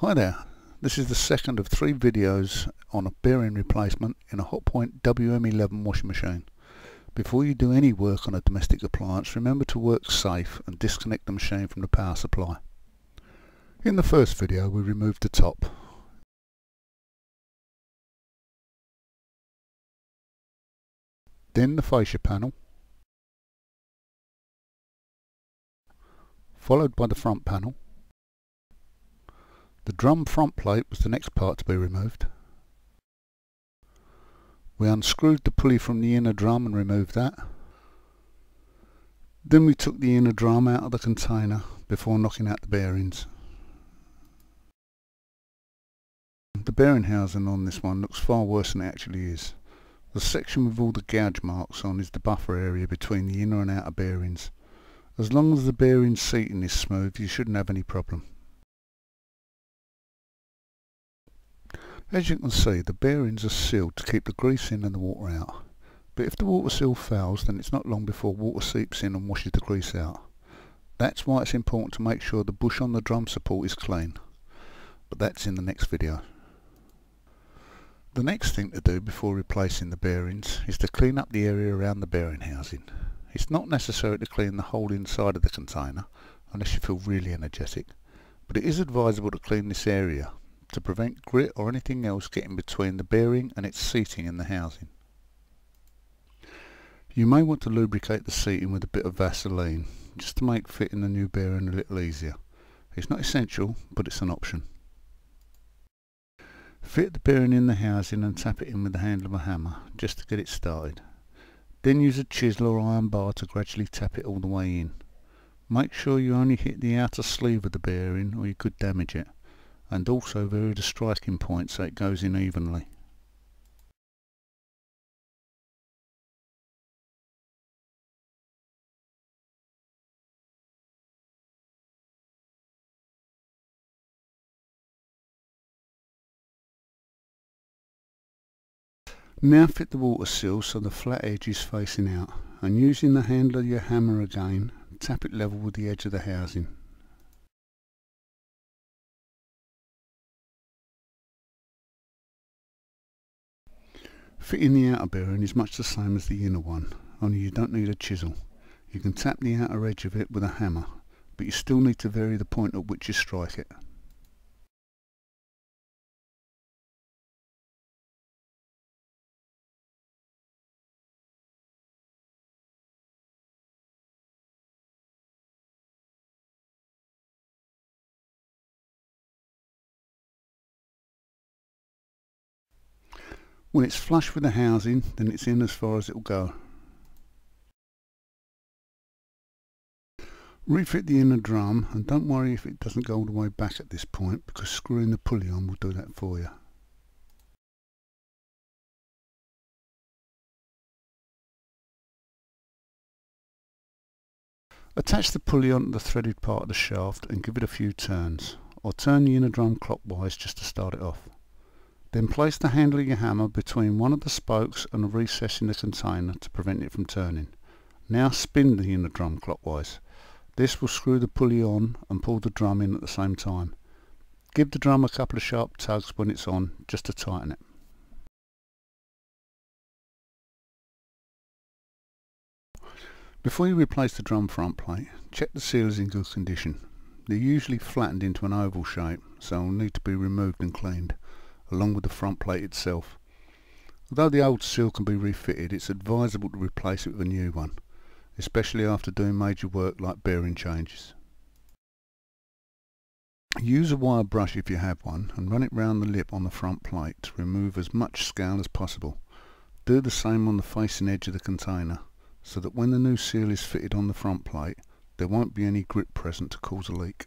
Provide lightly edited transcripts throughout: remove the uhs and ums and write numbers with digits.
Hi there, this is the second of 3 videos on a bearing replacement in a Hotpoint WM11 washing machine. Before you do any work on a domestic appliance, remember to work safe and disconnect the machine from the power supply. In the first video we removed the top. Then the fascia panel, followed by the front panel. The drum front plate was the next part to be removed. We unscrewed the pulley from the inner drum and removed that. Then we took the inner drum out of the container before knocking out the bearings. The bearing housing on this one looks far worse than it actually is. The section with all the gouge marks on is the buffer area between the inner and outer bearings. As long as the bearing seating is smooth, you shouldn't have any problem. As you can see, the bearings are sealed to keep the grease in and the water out. But if the water seal fails, then it's not long before water seeps in and washes the grease out. That's why it's important to make sure the bush on the drum support is clean. But that's in the next video. The next thing to do before replacing the bearings is to clean up the area around the bearing housing. It's not necessary to clean the whole inside of the container unless you feel really energetic, but it is advisable to clean this area to prevent grit or anything else getting between the bearing and its seating in the housing. You may want to lubricate the seating with a bit of Vaseline just to make fitting the new bearing a little easier. It's not essential, but it's an option. Fit the bearing in the housing and tap it in with the handle of a hammer just to get it started. Then use a chisel or iron bar to gradually tap it all the way in. Make sure you only hit the outer sleeve of the bearing or you could damage it, and also vary the striking point so it goes in evenly. Now fit the water seal so the flat edge is facing out, and using the handle of your hammer again, tap it level with the edge of the housing. Fitting the outer bearing is much the same as the inner one, only you don't need a chisel. You can tap the outer edge of it with a hammer, but you still need to vary the point at which you strike it. When it's flush with the housing, then it's in as far as it will go. Refit the inner drum, and don't worry if it doesn't go all the way back at this point, because screwing the pulley on will do that for you. Attach the pulley onto the threaded part of the shaft and give it a few turns, or turn the inner drum clockwise just to start it off. Then place the handle of your hammer between one of the spokes and a recess in the container to prevent it from turning. Now spin the inner drum clockwise. This will screw the pulley on and pull the drum in at the same time. Give the drum a couple of sharp tugs when it's on, just to tighten it. Before you replace the drum front plate, check the seal is in good condition. They're usually flattened into an oval shape, so will need to be removed and cleaned, along with the front plate itself. Although the old seal can be refitted, it's advisable to replace it with a new one, especially after doing major work like bearing changes. Use a wire brush if you have one and run it round the lip on the front plate to remove as much scale as possible. Do the same on the facing edge of the container, so that when the new seal is fitted on the front plate, there won't be any grip present to cause a leak.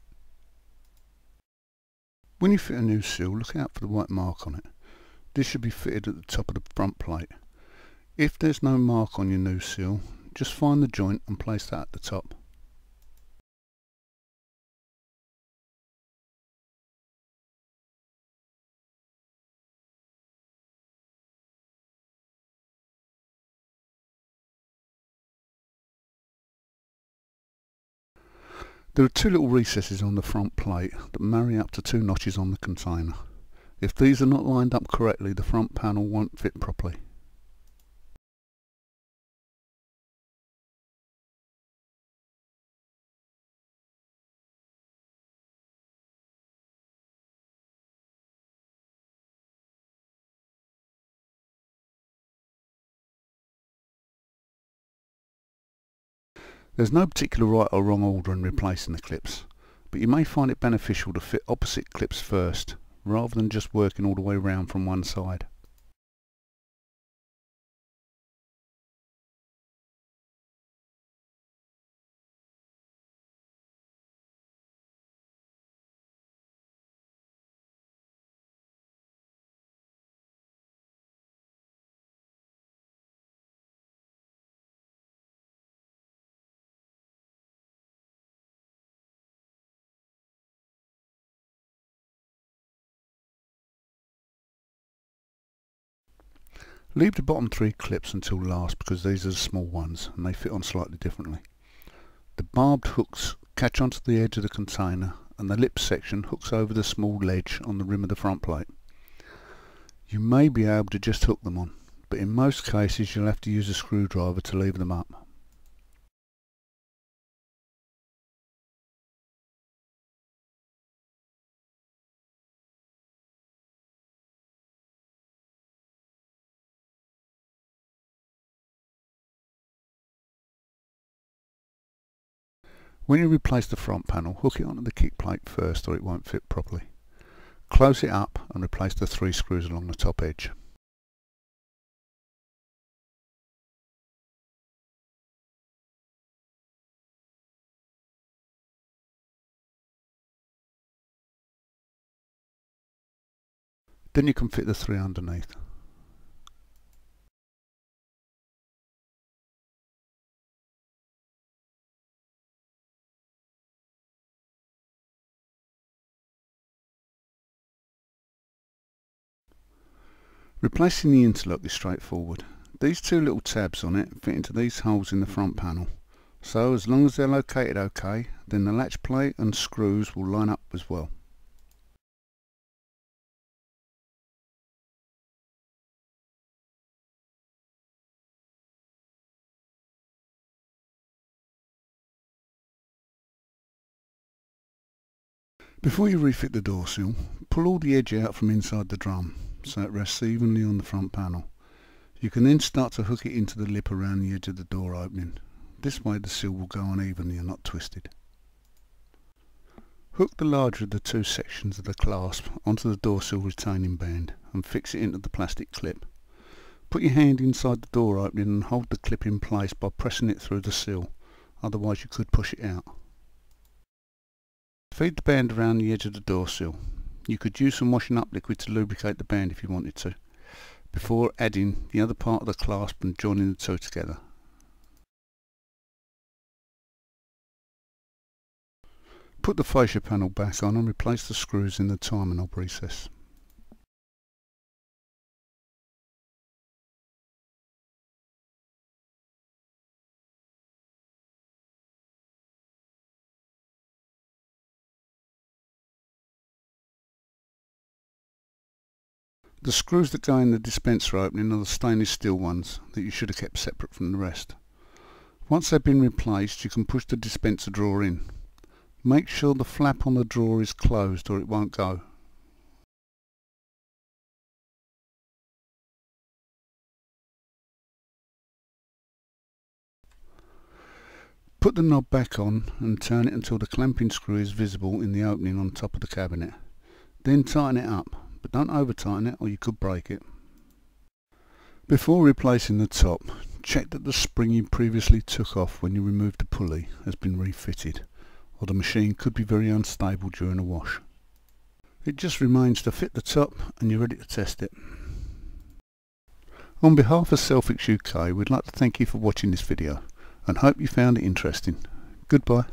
When you fit a new seal, look out for the white mark on it. This should be fitted at the top of the front plate. If there's no mark on your new seal, just find the joint and place that at the top. There are two little recesses on the front plate that marry up to two notches on the container. If these are not lined up correctly, the front panel won't fit properly. There's no particular right or wrong order in replacing the clips, but you may find it beneficial to fit opposite clips first, rather than just working all the way round from one side. Leave the bottom three clips until last because these are the small ones and they fit on slightly differently. The barbed hooks catch onto the edge of the container and the lip section hooks over the small ledge on the rim of the front plate. You may be able to just hook them on, but in most cases you'll have to use a screwdriver to lever them up. When you replace the front panel, hook it onto the kick plate first or it won't fit properly. Close it up and replace the 3 screws along the top edge. Then you can fit the 3 underneath. Replacing the interlock is straightforward. These two little tabs on it fit into these holes in the front panel, so as long as they're located okay, then the latch plate and screws will line up as well. Before you refit the door sill, pull all the edge out from inside the drum so it rests evenly on the front panel. You can then start to hook it into the lip around the edge of the door opening. This way the sill will go on evenly and not twisted. Hook the larger of the two sections of the clasp onto the door sill retaining band and fix it into the plastic clip. Put your hand inside the door opening and hold the clip in place by pressing it through the sill, otherwise you could push it out. Feed the band around the edge of the door sill. You could use some washing up liquid to lubricate the band if you wanted to, before adding the other part of the clasp and joining the two together. Put the fascia panel back on and replace the screws in the timing knob recess. The screws that go in the dispenser opening are the stainless steel ones that you should have kept separate from the rest. Once they've been replaced, you can push the dispenser drawer in. Make sure the flap on the drawer is closed or it won't go. Put the knob back on and turn it until the clamping screw is visible in the opening on top of the cabinet. Then tighten it up, but don't over tighten it or you could break it. Before replacing the top, check that the spring you previously took off when you removed the pulley has been refitted, or the machine could be very unstable during a wash. It just remains to fit the top and you're ready to test it. On behalf of Selfix UK, we'd like to thank you for watching this video and hope you found it interesting. Goodbye.